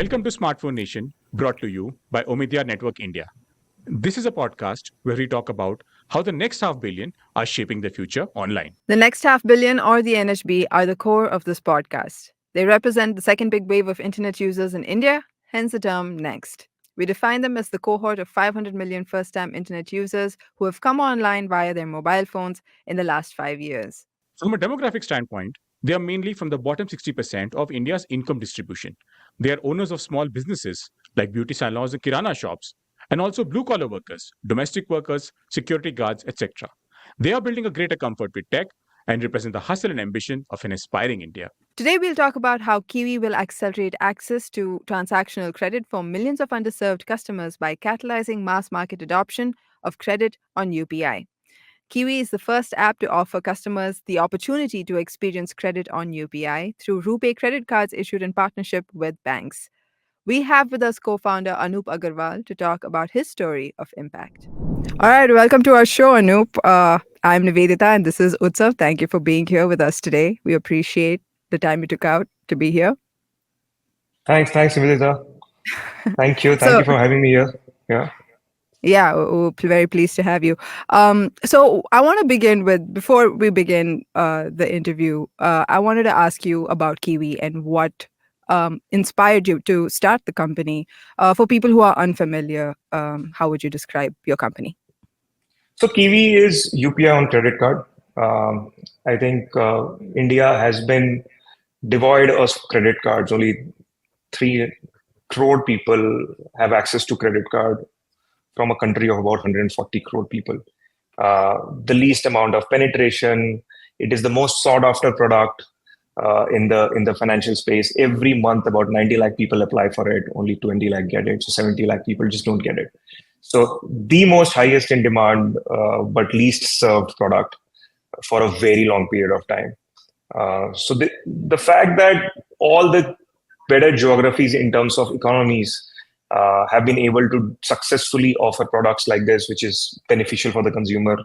Welcome to Smartphone Nation, brought to you by Omidyar Network India. This is a podcast where we talk about how the next half billion are shaping the future online. The next half billion, or the NHB, are the core of this podcast. They represent the second big wave of internet users in India, hence the term next. We define them as the cohort of 500 million first time internet users who have come online via their mobile phones in the last 5 years. From a demographic standpoint, they are mainly from the bottom 60% of India's income distribution. They are owners of small businesses like beauty salons and kirana shops, and also blue collar workers, domestic workers, security guards, etc. They are building a greater comfort with tech and represent the hustle and ambition of an aspiring India. Today, we'll talk about how Kiwi will accelerate access to transactional credit for millions of underserved customers by catalyzing mass market adoption of credit on UPI. Kiwi is the first app to offer customers the opportunity to experience credit on UPI through RuPay credit cards issued in partnership with banks. We have with us co-founder Anup Agrawal to talk about his story of impact. All right, welcome to our show, Anup. I'm Niveditha and this is Utsav. Thank you for being here with us today. We appreciate the time you took out to be here. Thanks, Niveditha. Thank you for having me here. Yeah, we're very pleased to have you. So I want to begin with, before we begin the interview, I wanted to ask you about Kiwi and what inspired you to start the company. For people who are unfamiliar, how would you describe your company? So Kiwi is UPI on credit card. I think India has been devoid of credit cards. Only 3 crore people have access to credit card from a country of about 140 crore people. The least amount of penetration. It is the most sought after product in the financial space. Every month, about 90 lakh people apply for it. Only 20 lakh get it. So 70 lakh people just don't get it. So the most highest in demand, but least served product for a very long period of time. So the fact that all the better geographies in terms of economies have been able to successfully offer products like this, which is beneficial for the consumer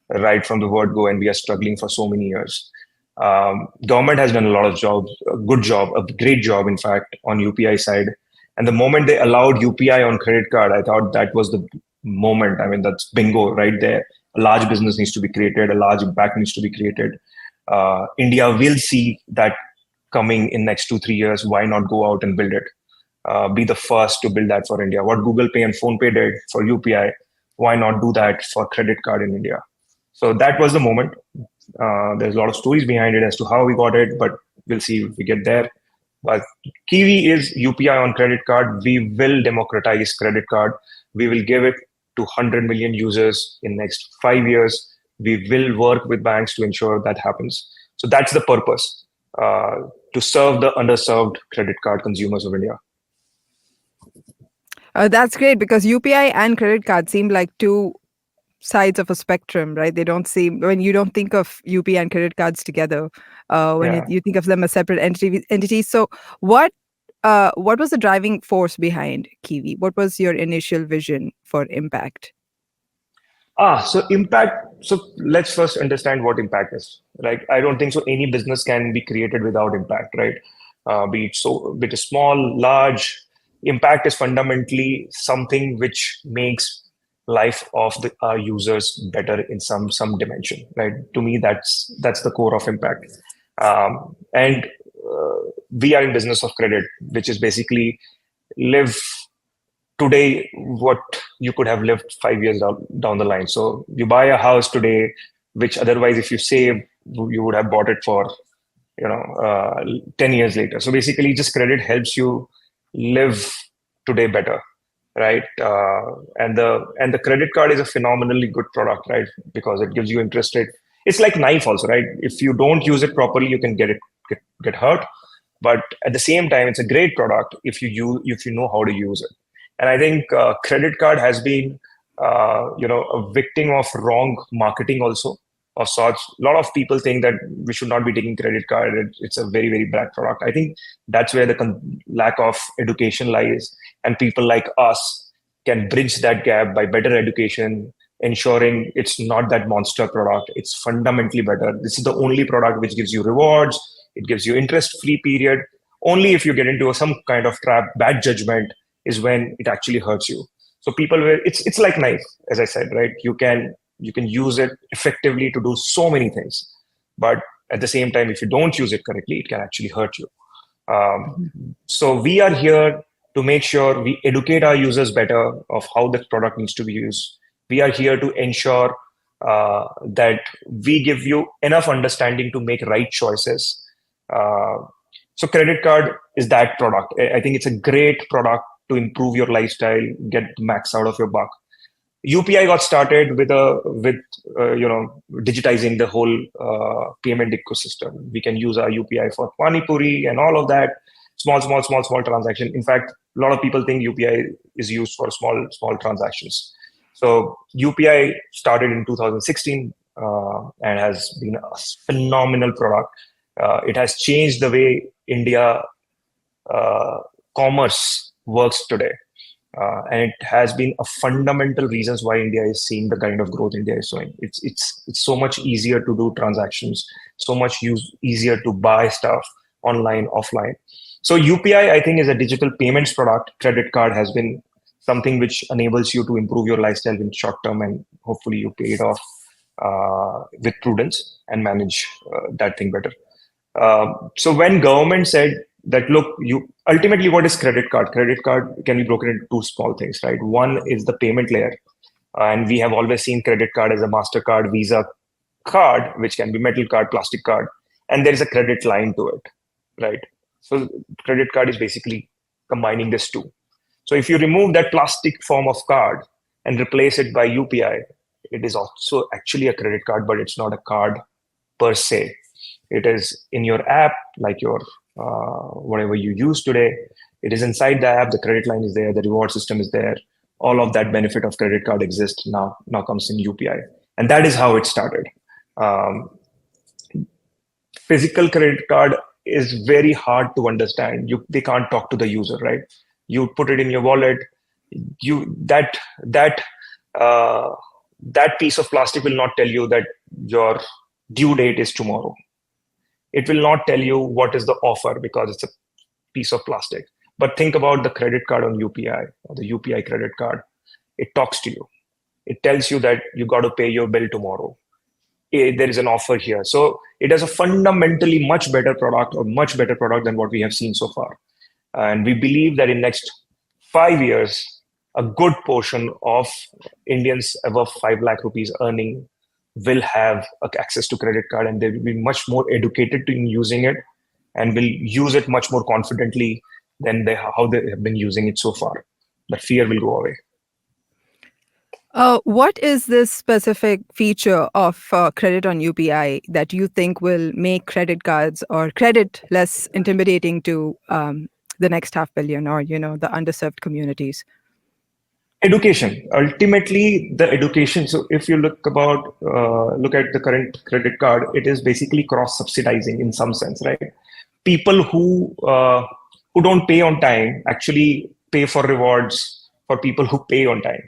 right from the word go, and we are struggling for so many years. Government has done a lot of jobs, a good job, a great job, in fact, on UPI side. And the moment they allowed UPI on credit card, I thought that was the moment. I mean, that's bingo right there. A large business needs to be created, a large impact needs to be created. India will see that coming in next 2-3 years. Why not go out and build it? Be the first to build that for India. What Google Pay and PhonePe did for UPI, why not do that for credit card in India? So that was the moment. There's a lot of stories behind it as to how we got it, but we'll see if we get there. But Kiwi is UPI on credit card. We will democratize credit card. We will give it to 100 million users in next 5 years. We will work with banks to ensure that happens. So that's the purpose, to serve the underserved credit card consumers of India. That's great, because UPI and credit card seem like two sides of a spectrum, right? They don't seem, when you don't think of UPI and credit cards together, you think of them as separate entities. So what was the driving force behind Kiwi? What was your initial vision for impact? So impact. So let's first understand what impact is. Right? I don't think so any business can be created without impact, right? Be it small, large. Impact is fundamentally something which makes life of our users better in some dimension, right? To me, that's the core of impact. And we are in business of credit, which is basically live today what you could have lived 5 years down the line. So you buy a house today, which otherwise, if you save, you would have bought it for 10 years later. So basically, just credit helps you live today better, right? And the credit card is a phenomenally good product, right? Because it gives you interest rate. It's like knife also, right? If you don't use it properly, you can get hurt. But at the same time, it's a great product if you know how to use it. And I think credit card has been a victim of wrong marketing also of sorts. A lot of people think that we should not be taking credit card. It's a very, very bad product. I think that's where the lack of education lies. And people like us can bridge that gap by better education, ensuring it's not that monster product. It's fundamentally better. This is the only product which gives you rewards. It gives you interest-free period. Only if you get into some kind of trap, bad judgment is when it actually hurts you. So people were, it's like knife, as I said, right? You can use it effectively to do so many things, but at the same time, if you don't use it correctly, it can actually hurt you. So we are here to make sure we educate our users better of how the product needs to be used. We are here to ensure that we give you enough understanding to make right choices. So credit card is that product. I think it's a great product to improve your lifestyle, get the max out of your buck. UPI got started with digitizing the whole payment ecosystem. We can use our UPI for Pani Puri and all of that. Small transaction. In fact, a lot of people think UPI is used for small transactions. So UPI started in 2016 and has been a phenomenal product. It has changed the way India commerce works today. And it has been a fundamental reasons why India is seeing the kind of growth India is showing. It's so much easier to do transactions, so much easier to buy stuff online, offline. So UPI, I think, is a digital payments product. Credit card has been something which enables you to improve your lifestyle in short term, and hopefully you pay it off with prudence and manage that thing better. So when government said that, look, ultimately, what is credit card? Credit card can be broken into two small things, right? One is the payment layer. And we have always seen credit card as a MasterCard, Visa card, which can be metal card, plastic card. And there is a credit line to it, right? So credit card is basically combining these two. So if you remove that plastic form of card and replace it by UPI, it is also actually a credit card, but it's not a card per se. It is in your app, like your whatever you use today. It is inside the app. The credit line is there. The reward system is there. All of that benefit of credit card exists now comes in UPI, and that is how it started. Physical credit card is very hard to understand. They can't talk to the user, right? You put it in your wallet. That piece of plastic will not tell you that your due date is tomorrow. It will not tell you what is the offer because it's a piece of plastic. But think about the credit card on UPI or the UPI credit card. It talks to you. It tells you that you got to pay your bill tomorrow. There is an offer here. So it is a fundamentally much better product than what we have seen so far. And we believe that in next 5 years, a good portion of Indians above 5 lakh rupees earning will have access to credit card, and they will be much more educated in using it and will use it much more confidently than how they have been using it so far. That fear will go away. What is this specific feature of credit on UPI that you think will make credit cards or credit less intimidating to the next 500 million or, the underserved communities? Education. Ultimately, the education. So if you look at the current credit card, it is basically cross-subsidizing in some sense, right? People who don't pay on time actually pay for rewards for people who pay on time.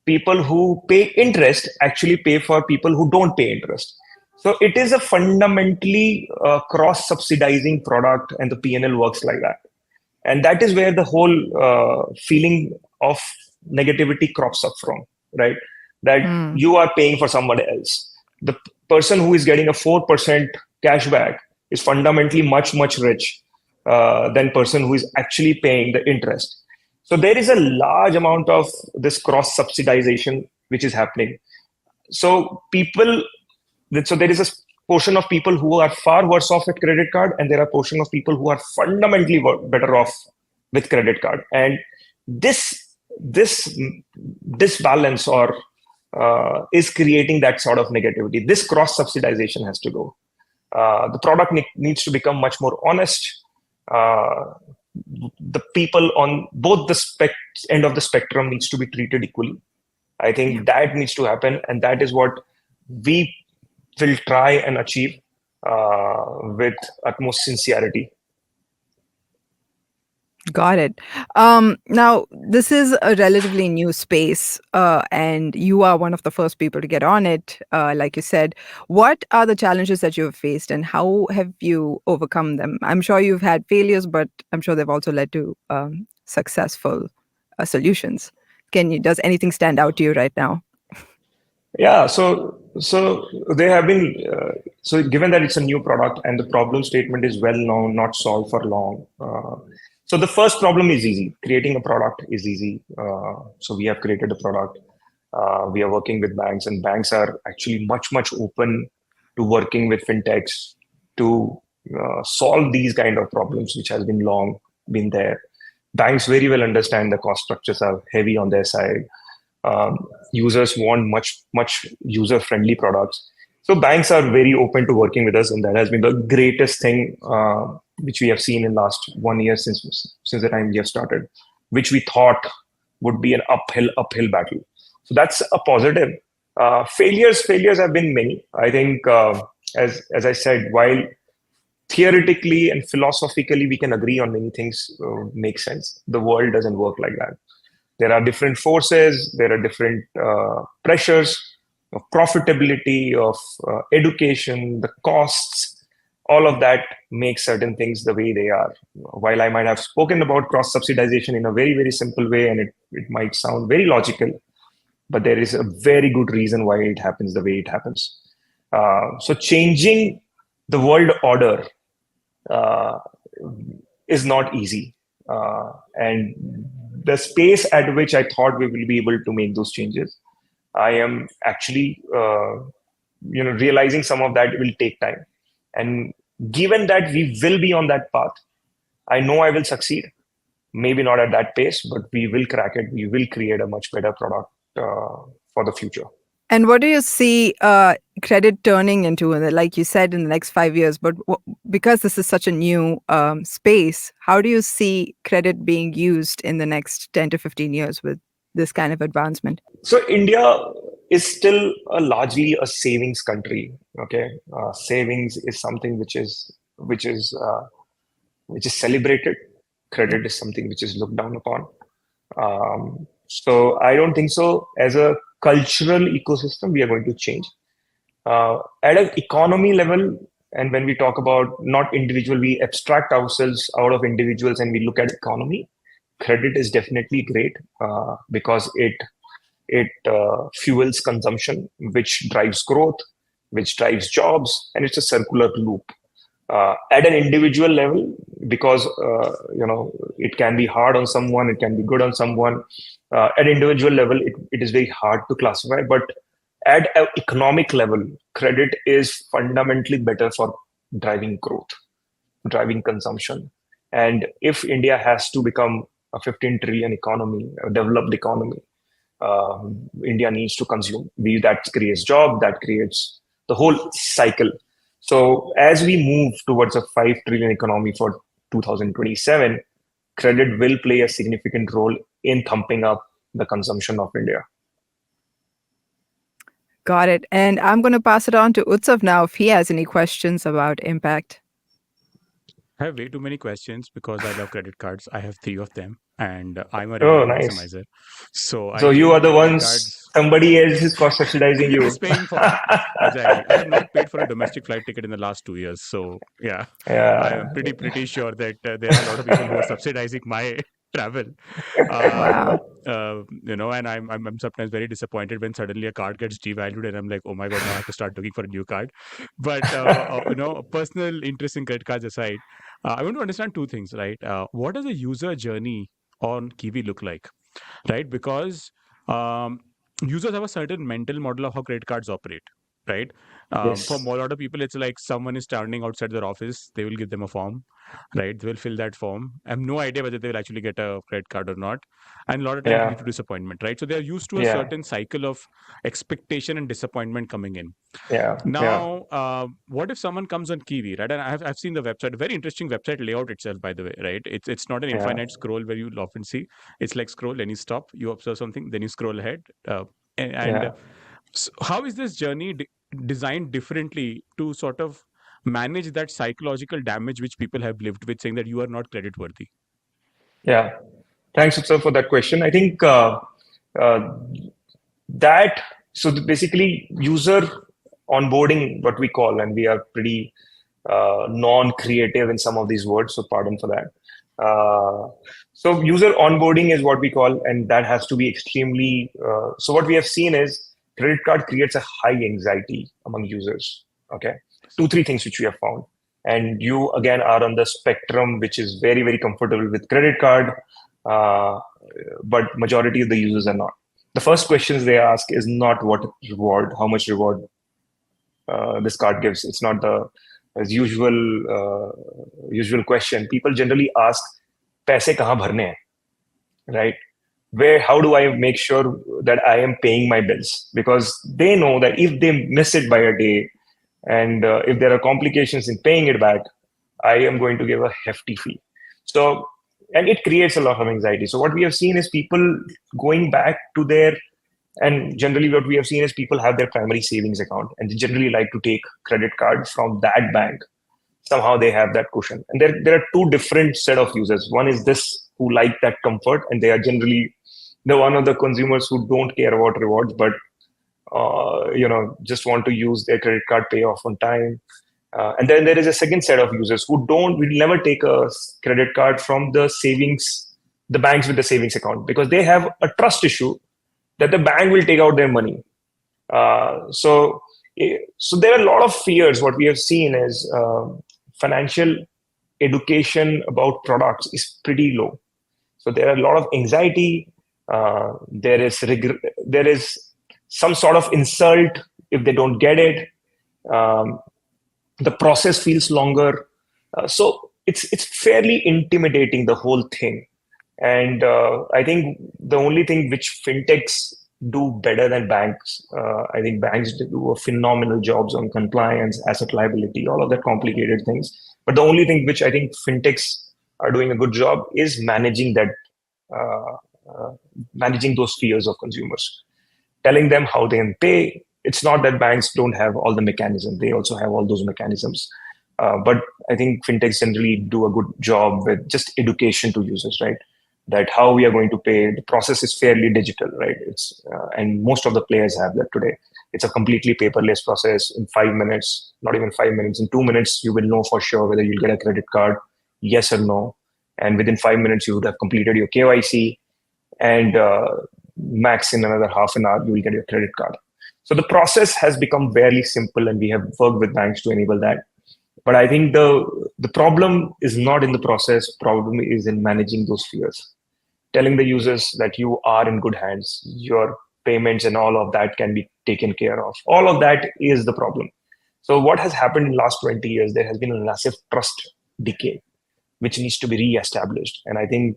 People who pay interest actually pay for people who don't pay interest. So it is a fundamentally cross-subsidizing product, and the P&L works like that. And that is where the whole feeling of negativity crops up from, right? That you are paying for someone else. The person who is getting a 4% cashback is fundamentally much rich than person who is actually paying the interest. So there is a large amount of this cross subsidization which is happening. So there is a portion of people who are far worse off with credit card, and there are a portion of people who are fundamentally better off with credit card. And this balance or is creating that sort of negativity. This cross subsidization has to go. The product needs to become much more honest. The people on both the end of the spectrum needs to be treated equally. I think that needs to happen, and that is what we will try and achieve with utmost sincerity. Got it. Now, this is a relatively new space, and you are one of the first people to get on it, like you said. What are the challenges that you have faced, and how have you overcome them? I'm sure you've had failures, but I'm sure they've also led to successful solutions. Does anything stand out to you right now? Yeah, so they have been so given that it's a new product and the problem statement is well known, not solved for long. So the first problem is easy. Creating a product is easy. So we have created a product. We are working with banks, and banks are actually much open to working with fintechs to solve these kind of problems, which has been long been there. Banks very well understand the cost structures are heavy on their side. Users want much user friendly products, so banks are very open to working with us, and that has been the greatest thing which we have seen in last 1 year since the time we have started, which we thought would be an uphill battle. So that's a positive. Failures have been many. I think as I said, while theoretically and philosophically we can agree on many things, make sense, the world doesn't work like that. There are different forces, there are different pressures of profitability, of education, the costs, all of that makes certain things the way they are. While I might have spoken about cross subsidization in a very simple way, and it might sound very logical, but there is a very good reason why it happens the way it happens. So changing the world order uh, is not easy. And the space at which I thought we will be able to make those changes, I am actually, realizing some of that will take time. And given that we will be on that path, I know I will succeed. Maybe not at that pace, but we will crack it. We will create a much better product for the future. And what do you see credit turning into, like you said, in the next 5 years? But because this is such a new space, how do you see credit being used in the next 10 to 15 years with this kind of advancement? So India is still largely a savings country. Okay, savings is something which is which is celebrated. Credit is something which is looked down upon. So I don't think so. As a cultural ecosystem, we are going to change. At an economy level, and when we talk about not individual, we abstract ourselves out of individuals and we look at economy. Credit is definitely great because it fuels consumption, which drives growth, which drives jobs, and it's a circular loop. At an individual level, because it can be hard on someone, it can be good on someone. At individual level, it is very hard to classify, but at an economic level, credit is fundamentally better for driving growth, driving consumption. And if India has to become a 15 trillion economy, a developed economy, India needs to consume. That creates job, that creates the whole cycle. So as we move towards a 5 trillion economy for 2027, credit will play a significant role in thumping up the consumption of India. Got it. And I'm going to pass it on to Utsav now if he has any questions about impact. I have way too many questions because I love credit cards. I have 3 of them, and I'm a Oh, revenue nice. maximizer. So I So you are use the credit ones, cards. somebody else is cost subsidizing you. Is paying for exactly. I have not paid for a domestic flight ticket in the last 2 years. So yeah, I am Yeah. pretty sure that there are a lot of people who are subsidizing my travel. Wow. And I'm sometimes very disappointed when suddenly a card gets devalued, and I'm like, oh my god, now I have to start looking for a new card. But personal interest in credit cards aside, I want to understand two things, right? What does the user journey on Kiwi look like, right? Because um, users have a certain mental model of how credit cards operate, right? For a Yes. lot of people, it's like someone is standing outside their office, they will give them a form, right? They will fill that form. I have no idea whether they will actually get a credit card or not. And a lot of times Yeah. lead to disappointment, right? So they're used to a Yeah. certain cycle of expectation and disappointment coming in. Yeah. Yeah. Now, what if someone comes on Kiwi, right? And I've seen the website, a very interesting website layout itself, by the way, right? It's not an Yeah. infinite scroll where you often see. It's like scroll, then you stop, you observe something, then you scroll ahead. And Yeah. so how is this journey designed differently to sort of manage that psychological damage which people have lived with, saying that you are not credit worthy? Yeah. Thanks, Utsav, for that question. I think uh, that, so basically user onboarding, what we call, and we are pretty non-creative in some of these words, so pardon for that. So user onboarding is what we call, and that has to be extremely, so what we have seen is credit card creates a high anxiety among users. Okay. Two, three things which we have found. And you again are on the spectrum, which is very, very comfortable with credit card, uh, but majority of the users are not. The first questions they ask is not what reward, how much reward this card gives. It's not the as usual question. People generally ask, "पैसे कहाँ भरने हैं?" Right? Where how do I make sure that I am paying my bills? Because they know that if they miss it by a day, and if there are complications in paying it back, I am going to give a hefty fee. So, and it creates a lot of anxiety. So what we have seen is people going back to their, and generally what we have seen is people have their primary savings account and they generally like to take credit card from that bank. Somehow they have that cushion. And there are two different set of users. One is this who like that comfort, and they are generally the one of the consumers who don't care about rewards, but just want to use their credit card pay off on time. And then there is a second set of users who will never take a credit card from the banks with the savings account, because they have a trust issue that the bank will take out their money. So there are a lot of fears. What we have seen is financial education about products is pretty low. So there are a lot of anxiety. There is some sort of insult if they don't get it. The process feels longer. So it's fairly intimidating, the whole thing. And I think the only thing which fintechs do better than banks, I think banks do a phenomenal jobs on compliance, asset liability, all of that complicated things. But the only thing which I think fintechs are doing a good job is managing those fears of consumers, telling them how they can pay. It's not that banks don't have all the mechanisms; they also have all those mechanisms. But I think fintechs generally do a good job with just education to users, right? That how we are going to pay. The process is fairly digital, right? And most of the players have that today. It's a completely paperless process. In 5 minutes, not even 5 minutes, in 2 minutes, you will know for sure whether you'll get a credit card, yes or no. And within 5 minutes, you would have completed your KYC, and max in another half an hour, you will get your credit card. So the process has become fairly simple, and we have worked with banks to enable that. But I think the problem is not in the process. Problem is in managing those fears, telling the users that you are in good hands, your payments and all of that can be taken care of. All of that is the problem. So what has happened in the last 20 years, there has been a massive trust decay, which needs to be re-established. And I think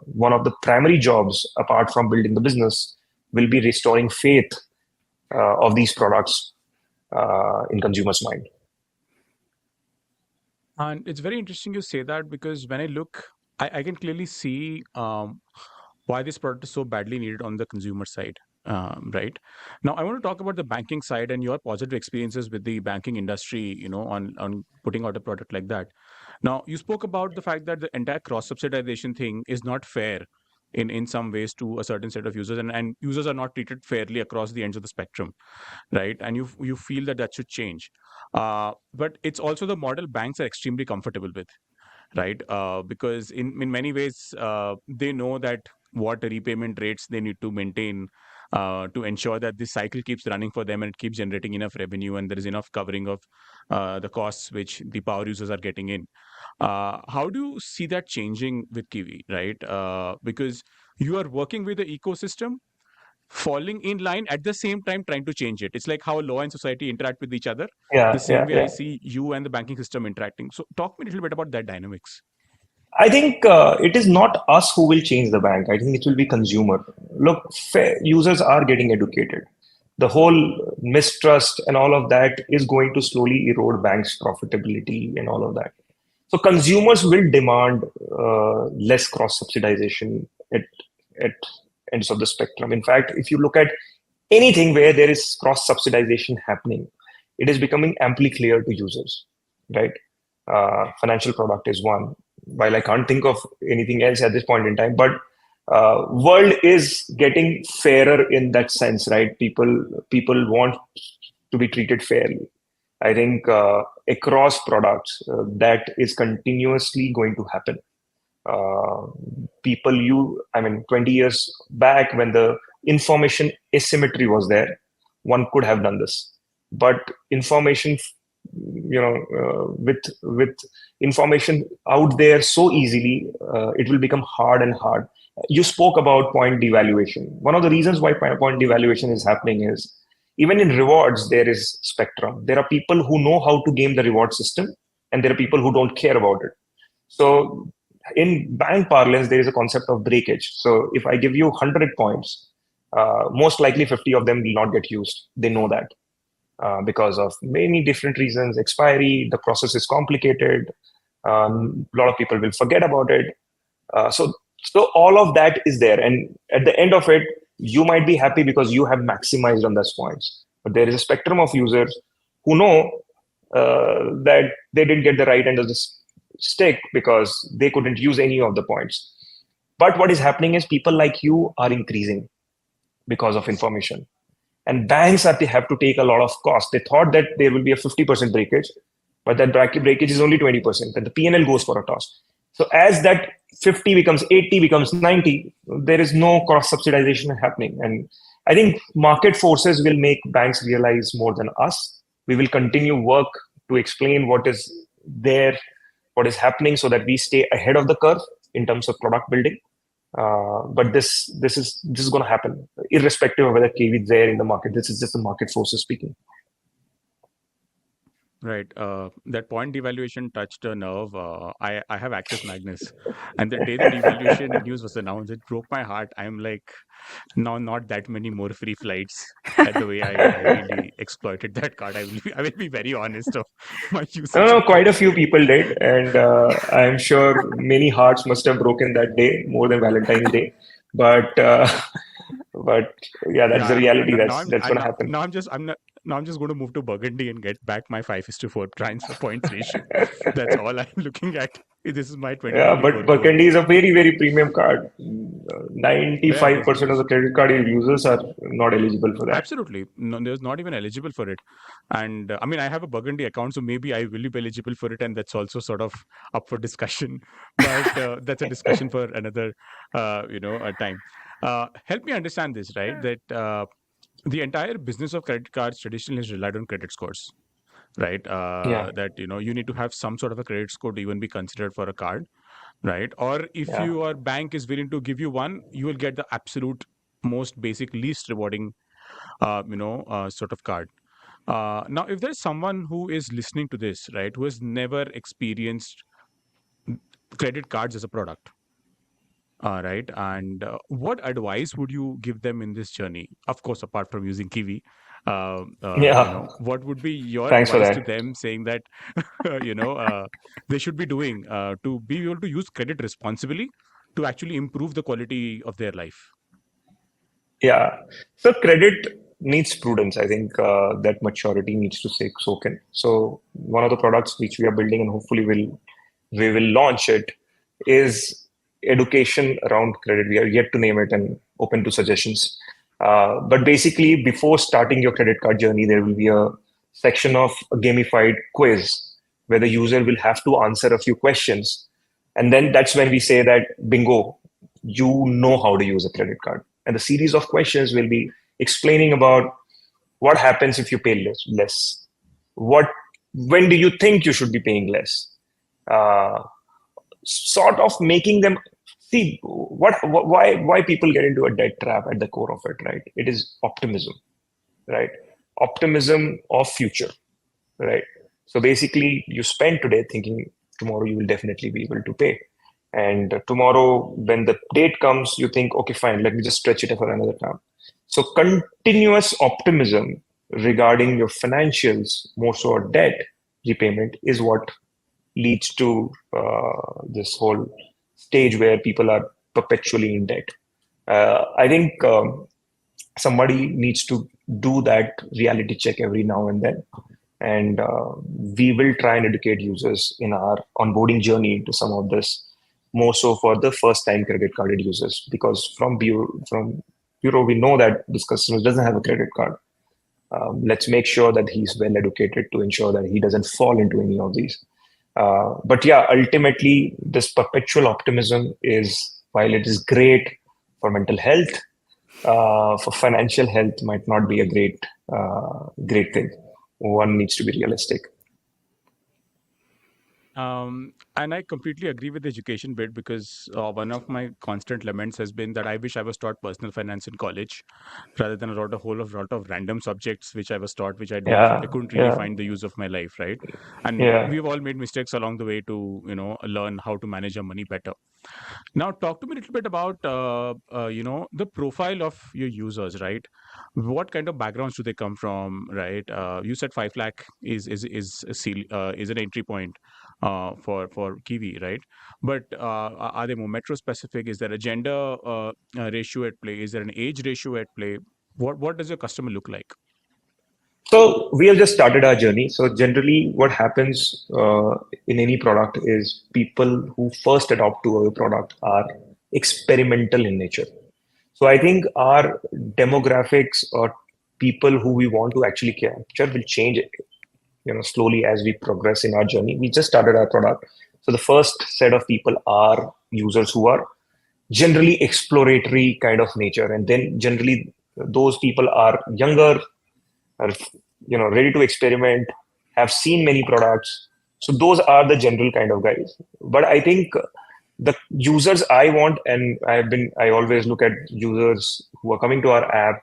one of the primary jobs, apart from building the business, will be restoring faith of these products in consumers' mind. And it's very interesting you say that, because when I look, I can clearly see why this product is so badly needed on the consumer side. Right now, I want to talk about the banking side and your positive experiences with the banking industry, on putting out a product like that. Now, you spoke about the fact that the entire cross subsidization thing is not fair in some ways to a certain set of users, and users are not treated fairly across the ends of the spectrum, right? And you feel that should change. But it's also the model banks are extremely comfortable with, right? Because in many ways, they know that what repayment rates they need to maintain to ensure that this cycle keeps running for them and it keeps generating enough revenue and there is enough covering of the costs which the power users are getting in. How do you see that changing with Kiwi, right? Because you are working with the ecosystem, falling in line at the same time trying to change it. It's like how law and society interact with each other. The Yeah, same yeah, way I yeah. see you and the banking system interacting. So talk me a little bit about that dynamics. I think it is not us who will change the bank. I think it will be consumer. Look, users are getting educated. The whole mistrust and all of that is going to slowly erode banks' profitability and all of that. So consumers will demand less cross subsidization at ends of the spectrum. In fact, if you look at anything where there is cross subsidization happening, it is becoming amply clear to users, right? Financial product is one. while I can't think of anything else at this point in time, but world is getting fairer in that sense, right? People want to be treated fairly. I think across products, that is continuously going to happen. Uh, I mean, 20 years back when the information asymmetry was there, one could have done this. But information, with information out there so easily, it will become hard and hard. You spoke about point devaluation. One of the reasons why point devaluation is happening is even in rewards, there is spectrum. There are people who know how to game the reward system, and there are people who don't care about it. So in bank parlance, there is a concept of breakage. So if I give you 100 points, most likely 50 of them will not get used. They know that because of many different reasons. Expiry, the process is complicated. A lot of people will forget about it. So all of that is there. And at the end of it, you might be happy because you have maximized on those points. But there is a spectrum of users who know that they didn't get the right end of the stick because they couldn't use any of the points. But what is happening is people like you are increasing because of information. And banks have to take a lot of cost. They thought that there will be a 50% breakage, but that breakage is only 20%. And the P&L goes for a toss. So as that 50 becomes 80, becomes 90, there is no cross subsidization happening. And I think market forces will make banks realize more than us. We will continue work to explain what is there, what is happening, so that we stay ahead of the curve in terms of product building. But this is going to happen, irrespective of whether Kiwi is there in the market. This is just the market forces speaking. Right. That point devaluation touched a nerve. I have Access Magnus, and the day the devaluation news was announced, it broke my heart. I'm like, now not that many more free flights. At the way I really exploited that card. I will be very honest of my usage. No, quite a few people did, and I'm sure many hearts must have broken that day more than Valentine's Day. But yeah, that's the reality. That's going to happen. Now I'm just going to move to Burgundy and get back my 5:4 transfer points ratio. That's all I'm looking at. This is my 2024 Yeah, but Burgundy is a very, very premium card. 95% of the credit card users are not eligible for that. Absolutely. No, there's not even eligible for it. And I mean, I have a Burgundy account, so maybe I will be eligible for it. And that's also sort of up for discussion. But that's a discussion for another, time. Help me understand this, right? That the entire business of credit cards traditionally has relied on credit scores, right? That, you need to have some sort of a credit score to even be considered for a card, right? Or if your bank is willing to give you one, you will get the absolute most basic, least rewarding, sort of card. Now, if there's someone who is listening to this, right, who has never experienced credit cards as a product, right, and what advice would you give them in this journey? Of course, apart from using Kiwi, what would be your advice to them, saying that they should be doing to be able to use credit responsibly to actually improve the quality of their life? Yeah. So credit needs prudence. I think that maturity needs to soak in. So one of the products which we are building and hopefully we will launch it is education around credit. We are yet to name it and open to suggestions. But basically, before starting your credit card journey, there will be a section of a gamified quiz where the user will have to answer a few questions. And then that's when we say that, bingo, you know how to use a credit card. And the series of questions will be explaining about what happens if you pay less. When do you think you should be paying less? Sort of making them see why people get into a debt trap at the core of it, right? It is optimism, right? Optimism of future, right? So basically, you spend today thinking tomorrow you will definitely be able to pay. And tomorrow, when the date comes, you think, okay, fine, let me just stretch it for another time. So continuous optimism regarding your financials, more so debt repayment, is what leads to this whole stage where people are perpetually in debt. I think somebody needs to do that reality check every now and then. and we will try and educate users in our onboarding journey into some of this, more so for the first time credit carded users, because from bureau we know that this customer doesn't have a credit card. Let's make sure that he's well educated to ensure that he doesn't fall into any of these. But yeah, ultimately, this perpetual optimism is, while it is great for mental health, for financial health, might not be a great thing. One needs to be realistic. And I completely agree with the education bit, because one of my constant laments has been that I wish I was taught personal finance in college rather than a lot of random subjects which I was taught, which Yeah, I couldn't really yeah, find the use of my life, right? And yeah. we've all made mistakes along the way to, learn how to manage our money better. Now, talk to me a little bit about, the profile of your users, right? What kind of backgrounds do they come from, right? You said 5 lakh is an entry point for Kiwi, right? But are they more metro specific? Is there a gender ratio at play? Is there an age ratio at play? What does your customer look like? So we have just started our journey. So generally, what happens in any product is people who first adopt to a product are experimental in nature. So I think our demographics or people who we want to actually capture will change, slowly as we progress in our journey. We just started our product. So the first set of people are users who are generally exploratory kind of nature, and then generally those people are younger, are ready to experiment, have seen many products. So those are the general kind of guys. But I think the users I want, and I always look at users who are coming to our app,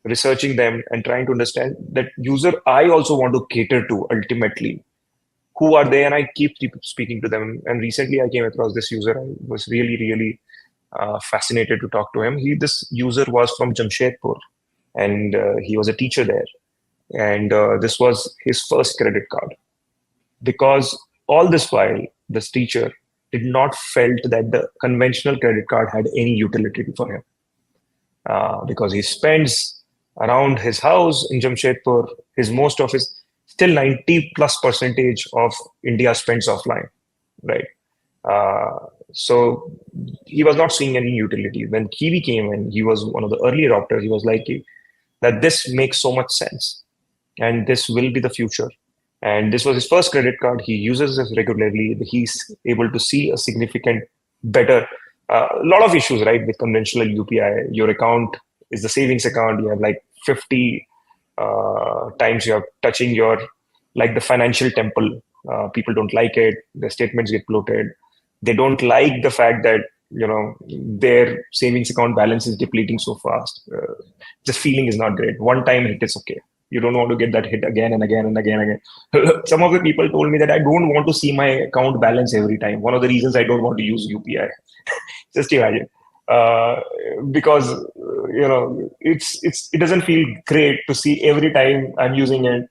researching them and trying to understand that user I also want to cater to ultimately. Who are they? And I keep speaking to them. And recently I came across this user. I was really, really fascinated to talk to him. This user was from Jamshedpur, and he was a teacher there. And this was his first credit card, because all this while this teacher did not felt that the conventional credit card had any utility for him, because he spends around his house in Jamshedpur. His most of his still 90 plus percentage of India spends offline, right? Uh, so he was not seeing any utility. When Kiwi came in, he was one of the early adopters. He was like that this makes so much sense, and this will be the future. And this was his first credit card. He uses this regularly. He's able to see a significant better. A lot of issues, right, with conventional UPI. Your account is the savings account. You have like 50 times you're touching your, like the financial temple. People don't like it. The statements get bloated. They don't like the fact that their savings account balance is depleting so fast. Just feeling is not great. One time hit is okay. You don't want to get that hit again and again and again and again. Some of the people told me that I don't want to see my account balance every time. One of the reasons I don't want to use UPI. Just imagine. Because it doesn't feel great to see every time I'm using it,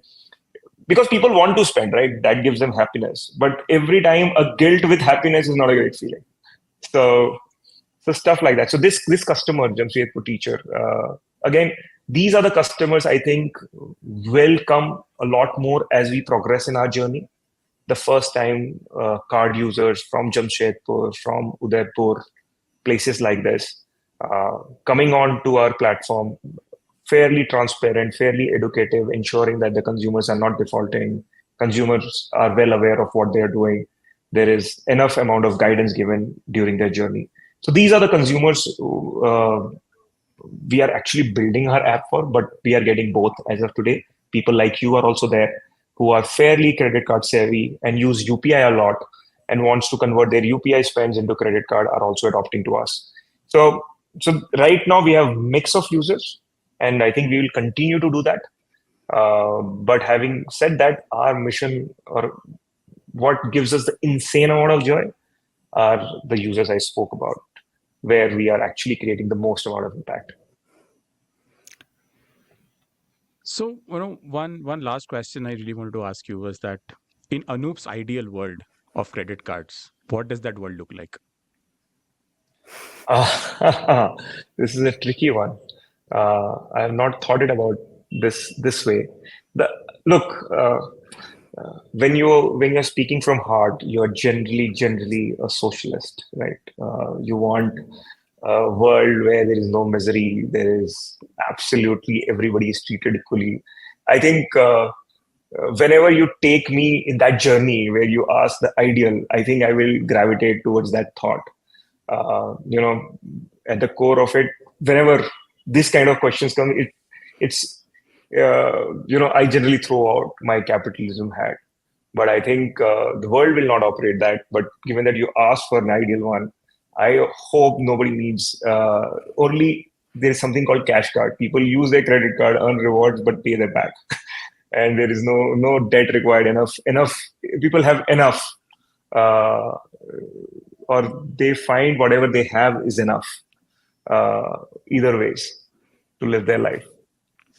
because people want to spend, right? That gives them happiness. But every time a guilt with happiness is not a great feeling. So stuff like that. So this customer, Jamshedpur teacher, again, these are the customers I think will come a lot more as we progress in our journey. The first time card users from Jamshedpur, from Udaipur, places like this, coming on to our platform, fairly transparent, fairly educative, ensuring that the consumers are not defaulting. Consumers are well aware of what they are doing. There is enough amount of guidance given during their journey. So these are the consumers we are actually building our app for, but we are getting both as of today. People like you are also there who are fairly credit card savvy and use UPI a lot and wants to convert their UPI spends into credit card are also adopting to us. So right now we have mix of users, and I think we will continue to do that. But having said that, our mission, or what gives us the insane amount of joy, are the users I spoke about, where we are actually creating the most amount of impact. So, one last question I really wanted to ask you was that in Anup's ideal world of credit cards, what does that world look like? This is a tricky one. I have not thought it about this way. The look. when you're speaking from heart, you're generally a socialist, right? You want a world where there is no misery, there is absolutely everybody is treated equally. I think whenever you take me in that journey where you ask the ideal, I think I will gravitate towards that thought. At the core of it, whenever this kind of questions come, it's I generally throw out my capitalism hat. But I think the world will not operate that. But given that you asked for an ideal one, I hope nobody needs only there is something called cash card. People use their credit card, earn rewards, but pay them back. And there is no debt required. Enough people have enough, or they find whatever they have is enough. Either ways to live their life.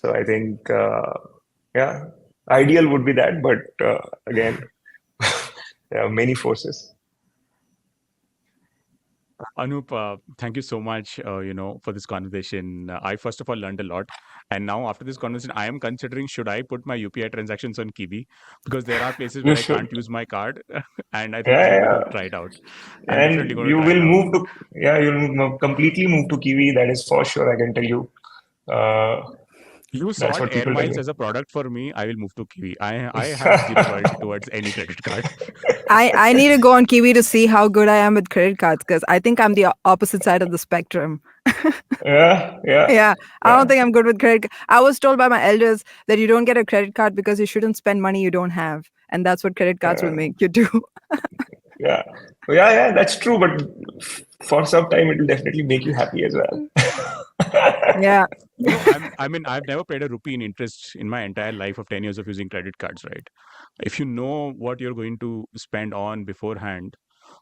So I think, ideal would be that, but again, there are many forces. Anup, thank you so much, for this conversation. I first of all learned a lot, and now after this conversation, I am considering should I put my UPI transactions on Kiwi, because there are places You where I should. can't use my card, and I think Yeah, I'm yeah, going to yeah. try it out. I'm definitely And going to you try will it out. move to, you'll completely move to Kiwi. That is for sure. I can tell you. You That's sought what air people tell miles me. as a product for me. I will move to Kiwi. I have zero loyalty towards any credit card. I need to go on Kiwi to see how good I am with credit cards because I think I'm the opposite side of the spectrum. Yeah, yeah, Yeah, I don't yeah. think I'm good with credit. I was told by my elders that you don't get a credit card because you shouldn't spend money you don't have, and that's what credit cards will make you do. Yeah, yeah, that's true. But for some time, it will definitely make you happy as well. Yeah. I've never paid a rupee in interest in my entire life of 10 years of using credit cards, right? If you know what you're going to spend on beforehand,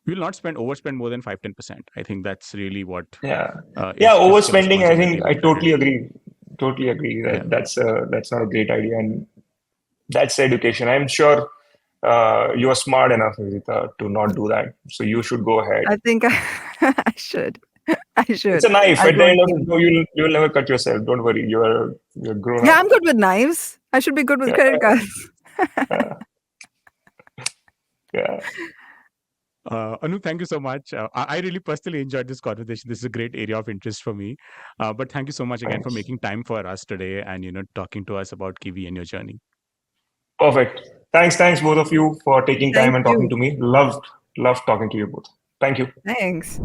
you will not overspend more than 5-10%. I think that's really what Yeah, is the overspending. I responsibility think I with credit. totally agree. Totally agree Yeah. that that's not a great idea, and that's education. I'm sure you are smart enough, Niveditha, to not do that. So you should go ahead. I think I should. I should. It's a knife. I'll At go the on end of Kiwi. it, you'll never cut yourself. Don't worry. You're grown Yeah, up. I'm good with knives. I should be good with credit cards. Yeah. Anu, thank you so much. I really personally enjoyed this conversation. This is a great area of interest for me. But thank you so much again for Thanks. making time for us today and talking to us about Kiwi and your journey. Perfect. Thanks, both of you for taking time Thank and talking you. to me. Loved talking to you both. Thank you. Thanks.